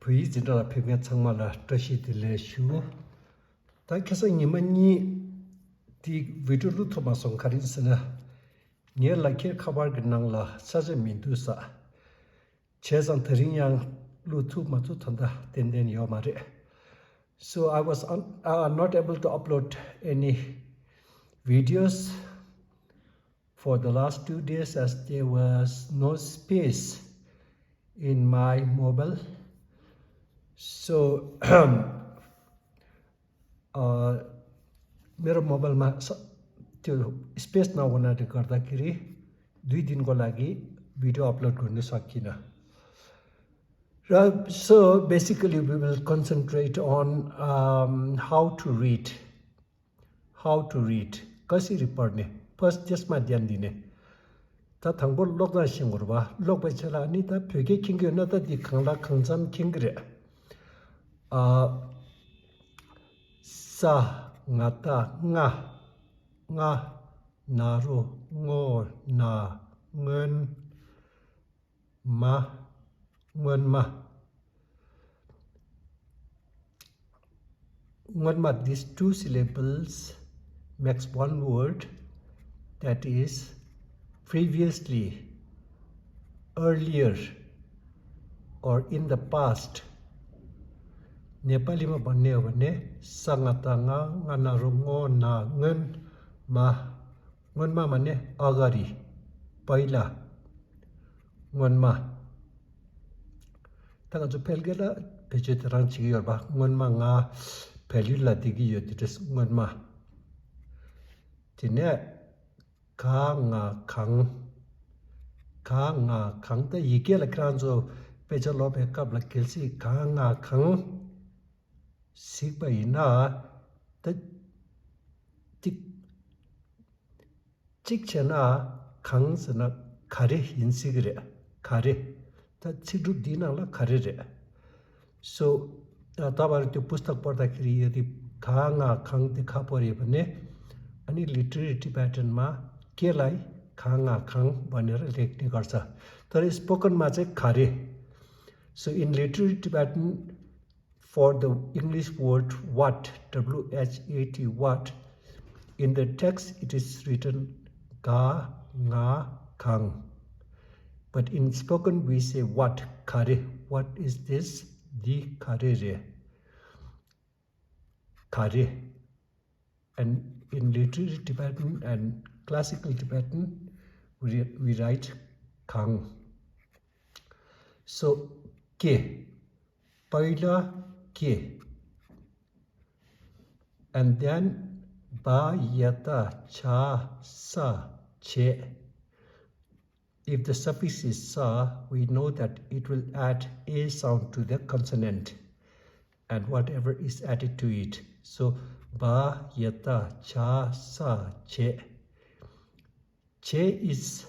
Please did not pick me at some other trashy delay shoe. Takasang Yimani the video Thomas on Karinsana near like here cover Gnangla, Saja Mindusa. Chess and Tarinyang Lutu Matutanda, then Yomare. So I was not able to upload any videos for the last 2 days as there was no space in my mobile. So मेरो मोबाइलमा त्यो space नहुनाले गर्दाखेरि 2 दिनको लागि video upload गर्न सकिन र so basically we will concentrate on how to read कसरी पढ्ने फर्स्ट त्यसमा ध्यान दिने त थंगबो लोकना सिंगुरबा लोक बचला नि त फेके खिंगे न त दि खंला खंजन खिंगरे sa ngata nga naru ngo na ngen ma these 2 syllables makes one word, that is previously, earlier, or in the past. Nepali ma भन्ने हो भने संगतंगा nganarungo na ngen ma भन्ने अगाडि पहिला ngonma तक जो पेलगेला vegetarian चिगियोबा ngonma nga pelula digi yotis ngonma tine ka nga khang ta yikela kranzo pejalo be kabla kelsi ka nga khang sikba ina ta tik chena khang sana khare hinsigre khare ta chidu dina la khare re so tabar त्यो पुस्तक पढ्दाखेरि यदि खाङा खङ देखा पर्यो भने अनि literary टिबेटनमा केलाई खाङा खङ भनेर लेख्ने गर्छ तर स्पोकनमा चाहिँ खारे so in literary Tibetan for the English word what, W-H-A-T, what, in the text it is written ga, nga, khang. But in spoken we say what, khare. What is this? The khare re. Khare. And in literary Tibetan and classical Tibetan we write khang. So, ke. Paila ke, and then ba yata cha sa che. If the suffix is sa, we know that it will add a sound to the consonant and whatever is added to it. So ba yata cha sa che. Che is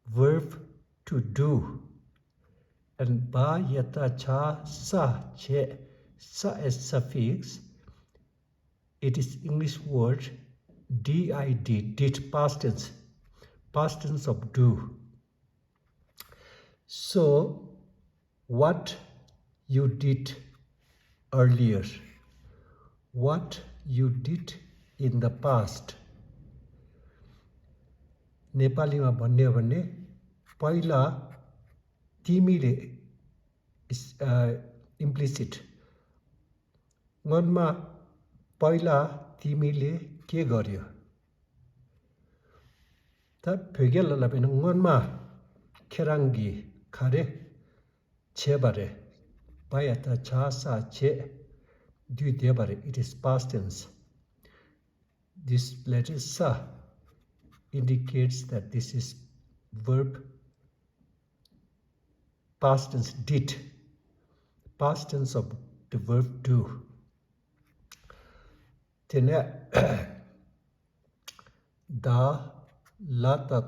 verb to do. And ba yata cha sa che, sa as suffix, it is English word did, did past tense of do. So what you did earlier, what you did in the past. नेपालीमा भन्ने हो भने पहिला तिमीले is implicit. ngनमा पहिला तिमीले के गर्यो त फेगेलला पनि ngनमा खेराङ्गी खरे छे बारे पायाता छ सा छे दुई दे बारे it is past tense. This letter sa indicates that this is verb past tense did, past tense of the verb do. Tene da la ta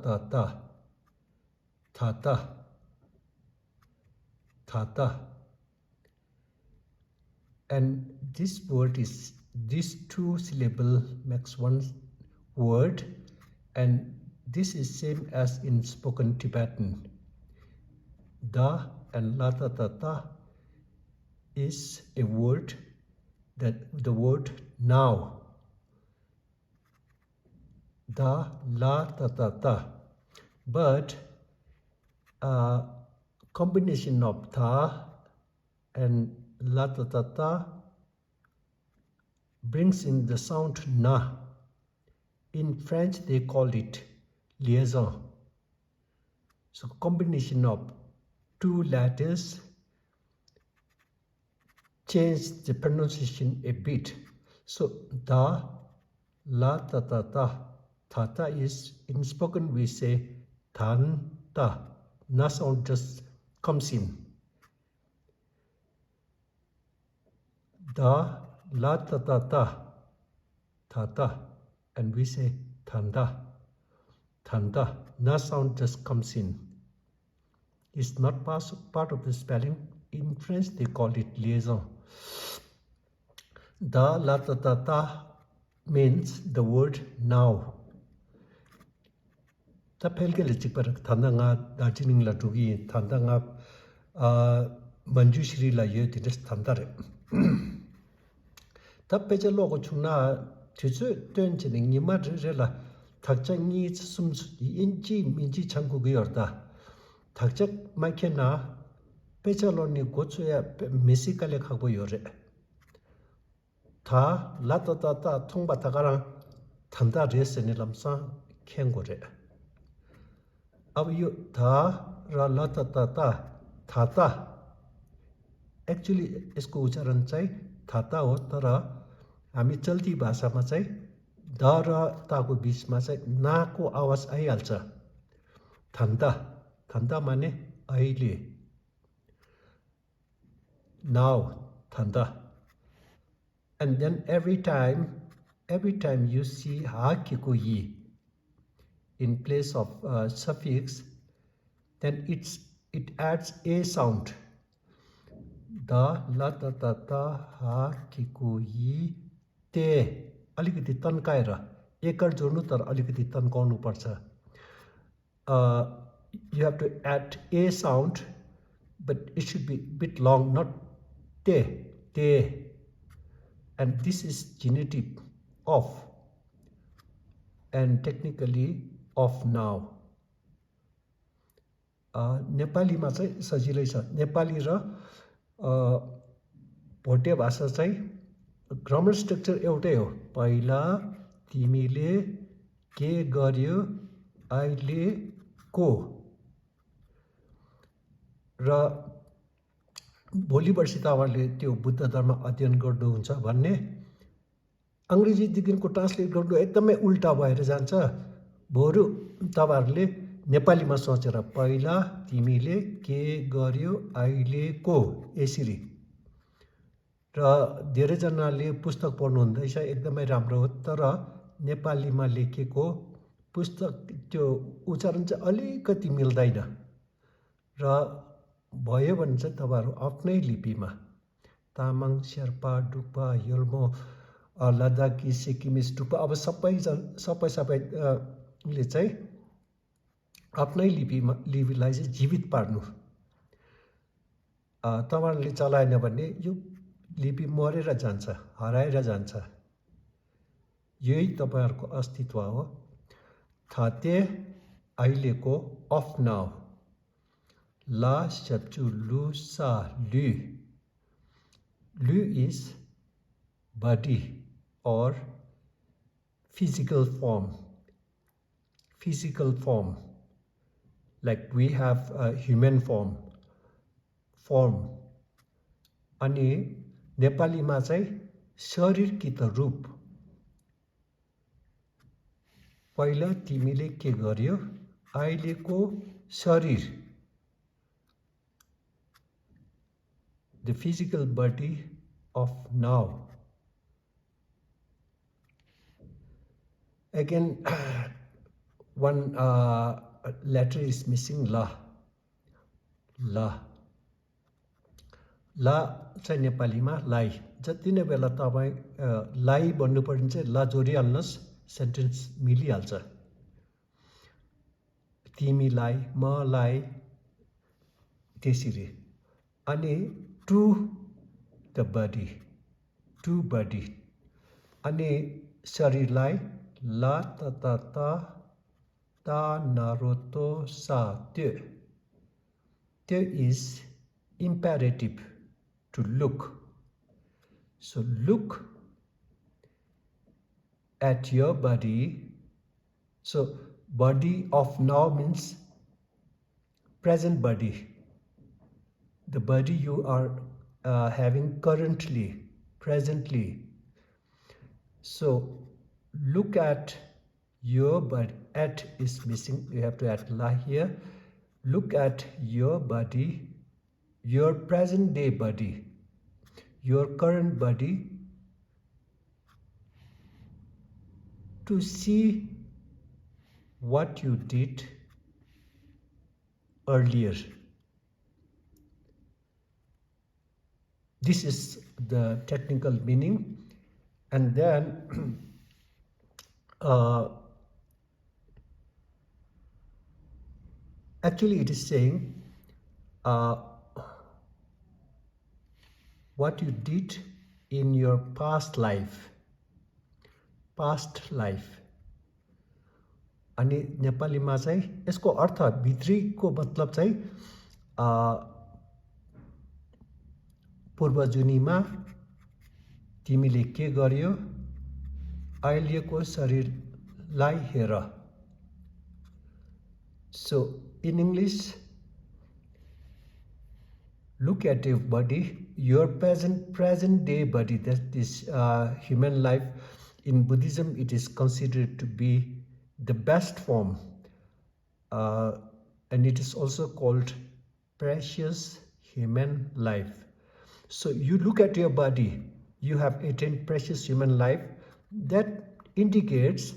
ta ta, and this word is this 2 syllable makes one word, and this is same as in spoken Tibetan. Da and la ta ta ta is a word that the word now. Da la ta ta ta. But combination of ta and la ta ta ta brings in the sound na. In French, they call it liaison. So combination of two letters change the pronunciation a bit. So da, la, ta, ta, ta. Ta, ta is, in spoken we say tan, ta. Na sound just comes in. Da, la, ta, ta, ta. Ta, ta. And we say tanda. Tanda. Na sound just comes in. It's not part of the spelling. In French, they call it liaison. Da, la, ta, ta, ta means the word now. Ta pelke le chikpar thanda nga Darjeeling la dugi thanda nga Manjushri la ye dines thanda re. Ta peche logo chungna tisu tuen chini ngima re la thakcha ngi sum inchi minchi changu giyorda. Thakcha maike na peche lo ni gochu ya mesi kale khagbo yore. Ta la ta ta ta thongba takarang thanda re se ni lamsa khengo re. अब यो था र ल त त ता था ता actually यसको उच्चारण चाहिँ था ता हो तर हामी चल्ती भाषामा चाहिँ द र ताको बीचमा चाहिँ नाको आवाज आइहाल्छ थन्ता थन्ता माने अहिले now थन्ता and then every time you see ha kiko yi in place of suffix, then it adds a sound. Da, la, ta, ta, ta, ha, kiku, yi, te. Alikati tankaira. Ekar jornu tar alikati tankaunu parcha. You have to add a sound, but it should be a bit long, not te, te. And this is genitive of, and technically of now. नेपालीमा चाहिँ सजिलै छ नेपाली र भोटे भाषा चाहिँ grammar structure एउटै हो पहिला तिमीले के गर्यो अहिले को र भोलि वर्ष तपाईँहरूले त्यो बुद्ध धर्म अध्ययन गर्नुहुन्छ भन्ने अंग्रेजीदेखिको ट्रान्सलेट गर्नु एकदमै उल्टा भएर जान्छ बरु तपाईहरुले नेपालीमा सोचेर पहिला तिमीले के गर्यो अहिलेको यसरी र धेरै जनाले पुस्तक पढ्नु हुँदैछ एकदमै राम्रो हो तर नेपालीमा लेखेको पुस्तक त्यो उच्चारण चाहिँ अलिकति मिल्दैन र भयो भने चाहिँ तपाईहरु आफ्नै लिपिमा तामाङ शेर्पा डुक्पा यल्मो लद्दाखी सिक्किमिस डुक्पा अब सबै ले चाहिँ आफ्नै लिपिलाई चाहिँ जीवित पार्नु तपाईहरुले चलाएन भने यो लिपि मरेर जान्छ हराएर जान्छ यही तपाईहरुको अस्तित्व हो थाते अहिलेको अफ नाउ ला शब्द लु सा लु is body or physical form like we have a human form अनि नेपालीमा चाहिँ शरीर कि त रूप पहिला तिमीले के गर्यो अहिलेको शरीर the physical body of now again one letter is missing la चाहिँ नेपालीमा लाई जति नै बेला तपाई लाई भन्नु पर्ने चाहिँ ला जोडिहाल्नुस् सेन्टेन्स मिलिहाल्छ तिमीलाई मलाई त्यसरी अनि टु द बडी टु बडी अनि शरीरलाई ला त त त ता नारो तो सा त्यो is imperative to look. So look at your body. So body of now means present body, the body you are having currently, presently. So look at your body. At is missing, you have to add la here. Look at your body, your present day body, your current body, to see what you did earlier. This is the technical meaning. And then actually it is saying what you did in your past life. अनि नेपालीमा चाहिँ यसको अर्थ भित्रीको मतलब चाहिँ पूर्वजुनीमा तिमीले के गर्यो अहिलेको शरीरलाई हेर. So in English, look at your body, your present day body, that is human life. In Buddhism, it is considered to be the best form, and it is also called precious human life. So you look at your body, you have attained precious human life. That indicates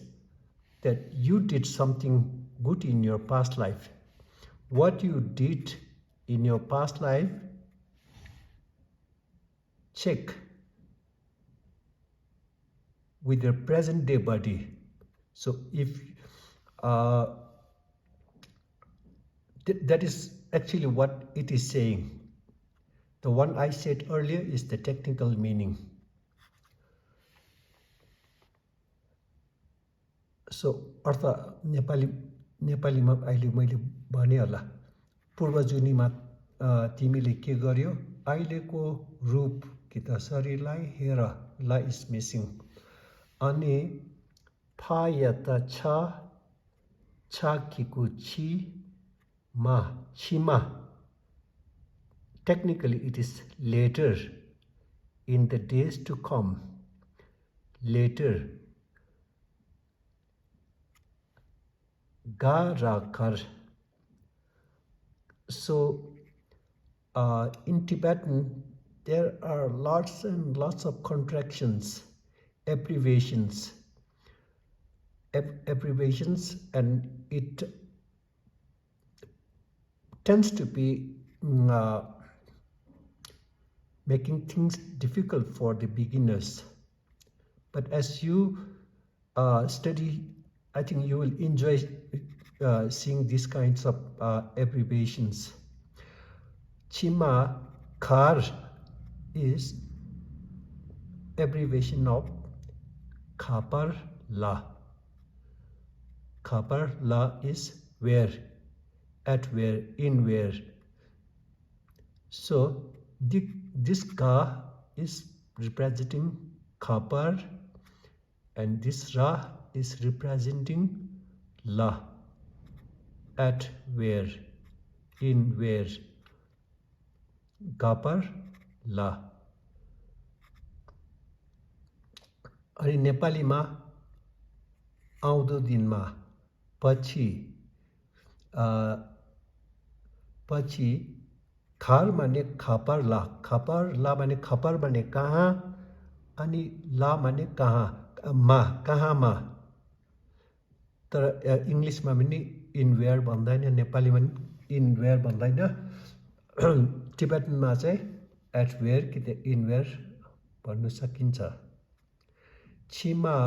that you did something good in your past life. What you did in your past life, check with your present day body. So if that is actually what it is saying. The one I said earlier is the technical meaning. So अर्थ नेपालीमा अहिले मैले भने होला पूर्वजुनीमा तिमीले के गर्यो अहिलेको रूप कि त शरीरलाई हेर ला इज मिसिङ अनि फा या त छ किको छिमा technically it is later, in the days to come, later. Ga ra kar. So in Tibetan there are lots and lots of contractions, abbreviations, and it tends to be making things difficult for the beginners. But as you study, I think you will enjoy seeing these kinds of abbreviations. Chima Khar is abbreviation of Khapar La. Khapar La is where, at where, in where. So this Ka is representing Khapar and this Ra is representing La, at where, in where. Khapar La. अनि नेपालीमा आउँदो दिनमा पछि खार माने खपर ला माने खपर माने कहाँ अनि ला माने कहाँमा तर इङ्ग्लिसमा पनि इनवेयर भन्दैन नेपालीमा पनि इनवेयर भन्दैन टिबेटनमा चाहिँ एट वेयर कि त इनवेयर भन्नु सकिन्छ छिमा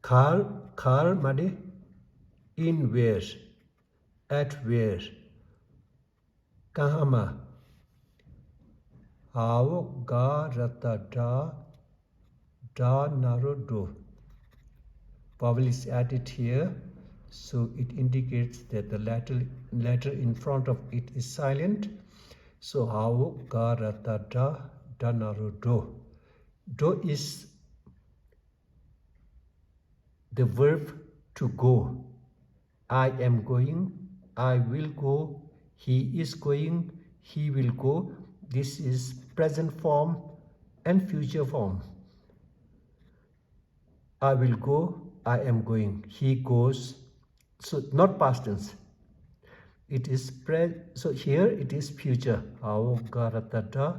खार माने इनवेयर एट वेयर kahama hao ga rata da naro do. Vowel is added here, so it indicates that the letter in front of it is silent. So hao ga rata da naro do. Do is the verb to go. I am going, I will go, he is going, he will go. This is present form and future form. I will go, I am going, he goes. So not past tense. It is so here it is future. Hao garata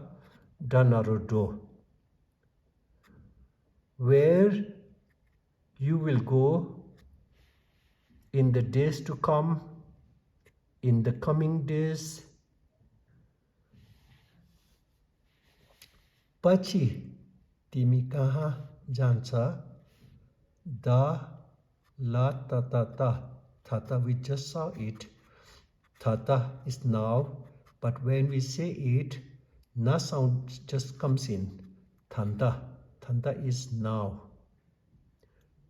da narudo. Where you will go in the days to come, in the coming days. Pachi timi kaha jancha. Da la ta ta ta. Tata, we just saw it. Tata is now, but when we say it, na sound just comes in. Thanda. Thanda is now.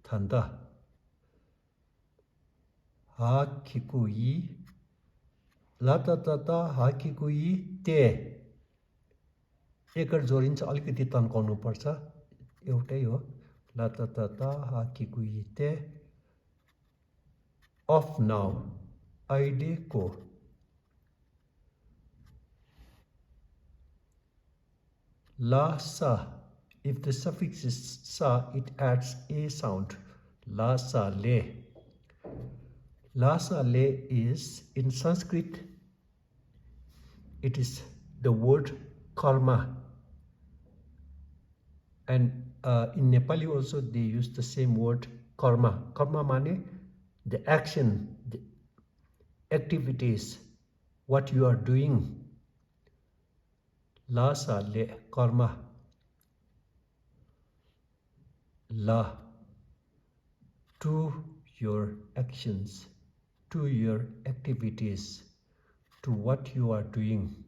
Thanda. Ha kikui. La ta ta ta ha kikui te. एकर जोडिन्छ अलिकति तन्काउनु पर्छ एउटै हो ला त त हा किकुई ते of now eyed को la sa if the suffix is sa it adds a sound la sa le is in Sanskrit it is the word karma. And in Nepali also they use the same word karma. Karma mane the action, the activities, what you are doing. La sa le karma. La to your actions, to your activities, to what you are doing.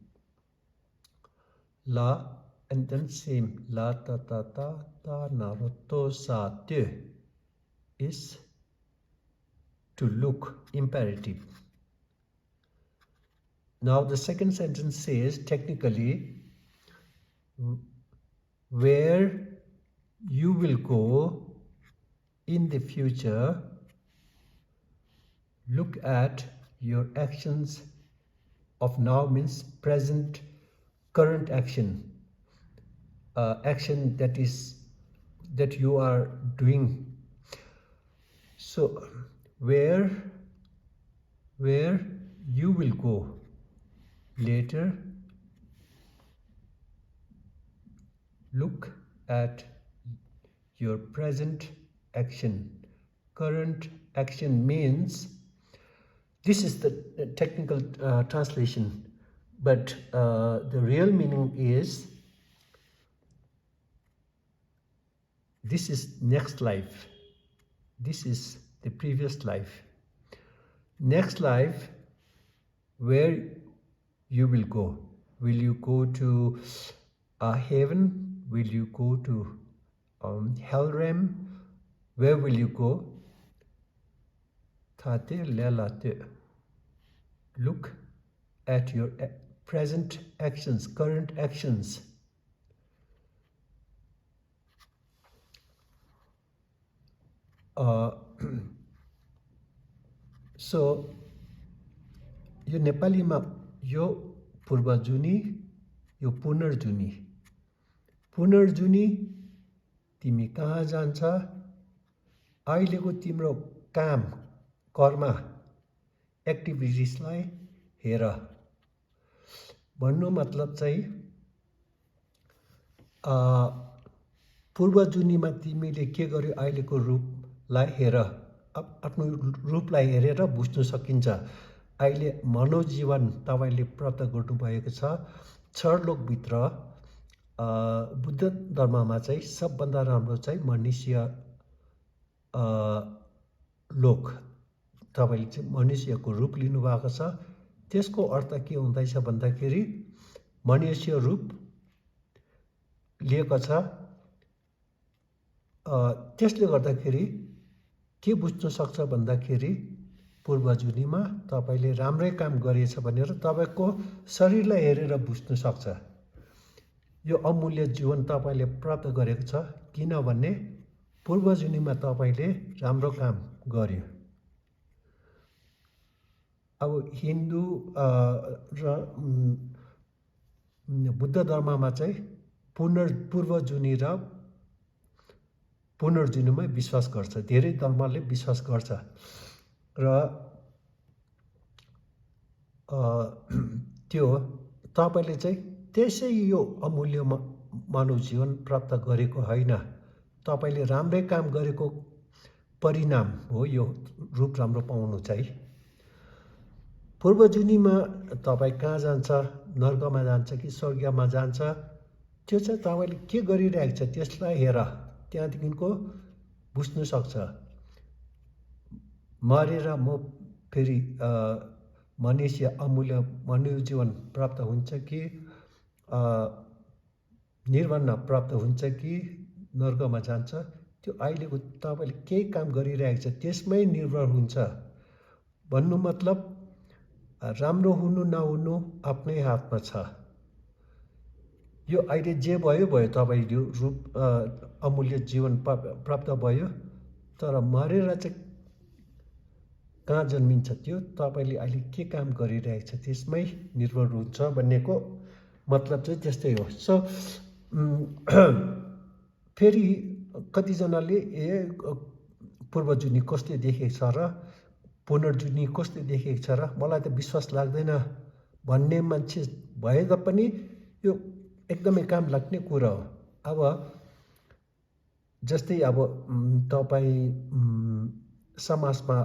La and then same la ta ta ta ta naruto sa te is to look imperative. Now the second sentence says technically where you will go in the future, look at your actions of now means present current action. Action that you are doing. So where you will go later, look at your present action. Current action means this is the technical translation, but the real meaning is this is next life. This is the previous life. Next life, where you will go. Will you go to heaven? Will you go to hell realm? Where will you go? Tate lelate. Look at your present actions, current actions. So यो नेपालीमा यो पूर्वजुनी यो पुनर्जुनी पुनर्जुनी तिमी कहाँ जान्छ अहिलेको तिम्रो काम कर्म एक्टिभिटिजलाई हेर भन्नु मतलब चाहिँ पूर्वजुनीमा तिमीले के गर्यो अहिलेको रूपलाई हेर आफ्नो रूपलाई हेरेर बुझ्न सकिन्छ अहिले मनोजीवन तपाईले प्राप्त गर्नुभएको छ क्षरलोकभित्र बुद्ध धर्ममा चाहिँ सबभन्दा राम्रो चाहिँ मनुष्य लोक तपाईले चाहिँ मनुष्यको रूप लिनु भएको छ त्यसको अर्थ के हुँदैछ भन्दाखेरि मनुष्य रूप लिएको छ। त्यसले गर्दाखेरि के बुझ्न सक्छ भन्दाखेरि पूर्वजुनीमा तपाईँले राम्रै काम गरिएछ भनेर तपाईँको शरीरलाई हेरेर बुझ्न सक्छ यो अमूल्य जीवन तपाईँले प्राप्त गरेको छ, किनभने पूर्वजुनीमा तपाईँले राम्रो काम गर्यो। अब हिन्दू र बुद्ध धर्ममा चाहिँ पूर्वजुनी र पुनर्जुनीमै विश्वास गर्छ, धेरै धर्मले विश्वास गर्छ। र त्यो तपाईँले चाहिँ त्यसै यो अमूल्य मानव जीवन प्राप्त गरेको होइन, तपाईँले राम्रै काम गरेको परिणाम हो यो रूप राम्रो पाउनु चाहिँ। पूर्वजुनीमा तपाईँ कहाँ जान्छ, नर्कमा जान्छ कि स्वर्गमा जान्छ, त्यो चाहिँ तपाईँले के गरिरहेको छ त्यसलाई हेर, त्यहाँदेखिको बुझ्नु सक्छ। मरेर म फेरि मनुष्य अमूल्य मानव जीवन प्राप्त हुन्छ कि निर्वाण प्राप्त हुन्छ कि नर्कमा जान्छ, त्यो अहिलेको तपाईँले केही काम गरिरहेको छ त्यसमै निर्भर हुन्छ। भन्नु मतलब राम्रो हुनु नहुनु आफ्नै हातमा छ। यो अहिले जे भयो भयो, तपाईँ यो रूप अमूल्य जीवन प्राप्त भयो, तर मरेर चाहिँ कहाँ जन्मिन्छ त्यो तपाईँले अहिले के काम गरिरहेको छ त्यसमै निर्भर हुन्छ भन्नेको मतलब चाहिँ त्यस्तै हो। सो फेरि कतिजनाले पूर्वजुनी कसले देखेको छ र पुनर्जुनी कसले देखेको छ र मलाई त विश्वास लाग्दैन भन्ने मान्छे भए तापनि यो एकदमै काम लाग्ने कुरा हो। अब जस्तै अब तपाईँ समाजमा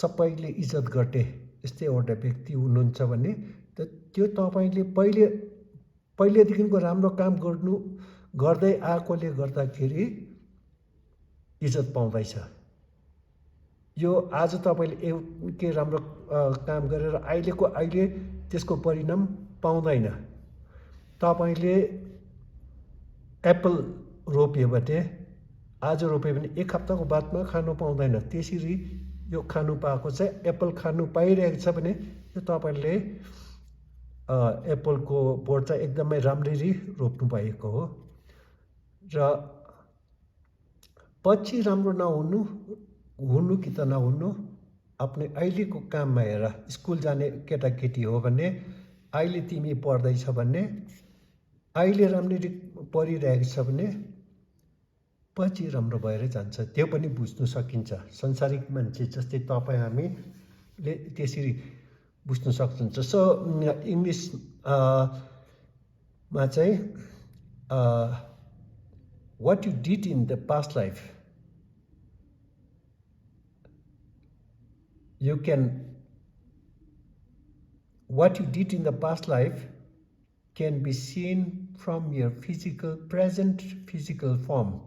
सबैले इज्जत गर्ने यस्तै एउटा व्यक्ति हुनुहुन्छ भने त्यो तपाईँले पहिलेदेखिको राम्रो काम गर्दै आएकोले गर्दाखेरि इज्जत पाउँदैछ। यो आज तपाईँले के राम्रो काम गरेर अहिले त्यसको परिणाम पाउँदैन। तपाईँले एप्पल रोप्यो भने आज रोप्यो भने एक हप्ताको बादमा खानु पाउँदैन, त्यसरी यो खानु पाएको चाहिँ एप्पल खानु पाइरहेको छ भने यो तपाईँले एप्पलको बोट चाहिँ एकदमै राम्ररी रोप्नु भएको हो। र पछि राम्रो हुनु कि त नहुनु आफ्नो अहिलेको काममा हेर। स्कुल जाने केटाकेटी हो भने अहिले तिमी पढ्दैछ भने अहिले राम्ररी पढिरहेको छ भने पछि राम्रो भएर जान्छ, त्यो पनि बुझ्नु सकिन्छ। संसारिक मान्छे जस्तै तपाईँ हामीले त्यसरी बुझ्नु सक्नुहुन्छ। सो इङ्ग्लिसमा चाहिँ what you did in the past life, what you did in the past life can be seen from your present physical form.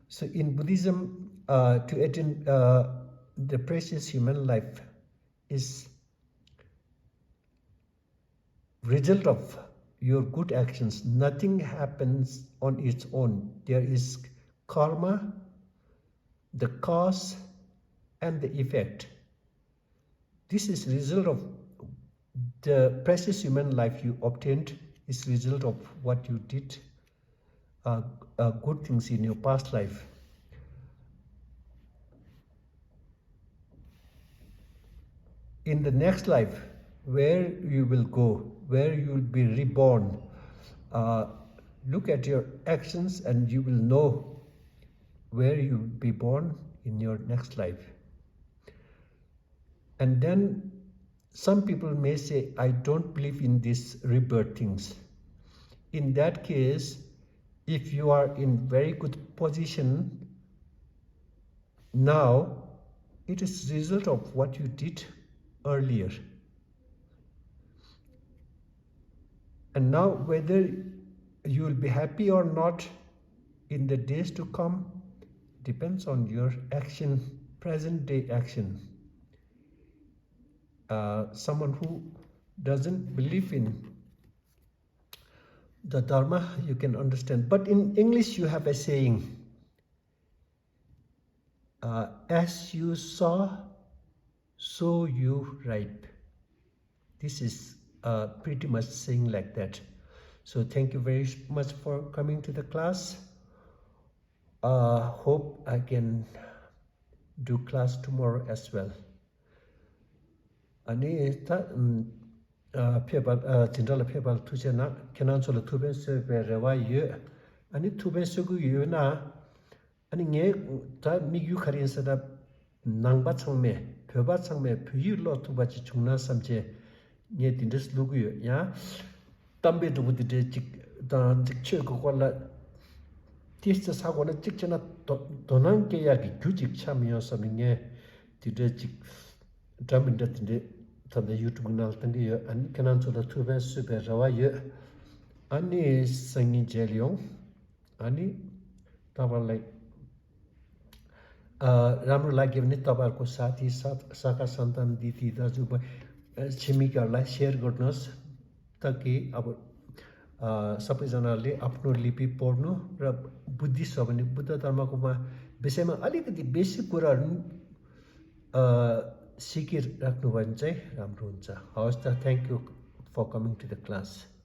So in Buddhism, to attain the precious human life is result of your good actions. Nothing happens on its own. There is karma, the cause and the effect. This is result of the precious human life you obtained, is result of what you did good things in your past life. In the next life, where you will go, where you will be reborn, look at your actions and you will know where you will be born in your next life. And then some people may say, I don't believe in these rebirth things. In that case, if you are in very good position now, it is result of what you did earlier. And now whether you will be happy or not in the days to come depends on your action, present day action. Someone who doesn't believe in the Dharma, you can understand. But in English, you have a saying, as you sow, so you reap. This is pretty much saying like that. So thank you very much for coming to the class. Hope I can do class tomorrow as well. Ani ta phebal general phebal thujena kenan cholo thuben se rewa ye ani thuben se gu ye na ani nge ta migyu kharin sa da nangba changme pheba changme phyu lo thuba chi chungna samje nge tindis lugu ye ya tambe du de chik da chik che ko la tista 사고는 직전에 도난 계약이 규칙 참여 섬인게 디데직 담인데인데 담데 유튜브 날던데 안 캐난소다 투베 수베 라와ye 아니 생이 제리용 아니 tavalai राम्रो लाग्यो भने तपाईहरुको साथी साखा सन्तान दिदी दाजु छिमेकीहरुलाई share गर्नुहोस् ताकि अब सबैजनाले आफ्नो लिपि पढ्नु र बुद्धि छ भने बुद्ध धर्मकोमा विषयमा अलिकति बेसिक कुराहरु सिकिराख्नु भयो भने चाहिँ राम्रो हुन्छ हवस् त thank you for coming to the class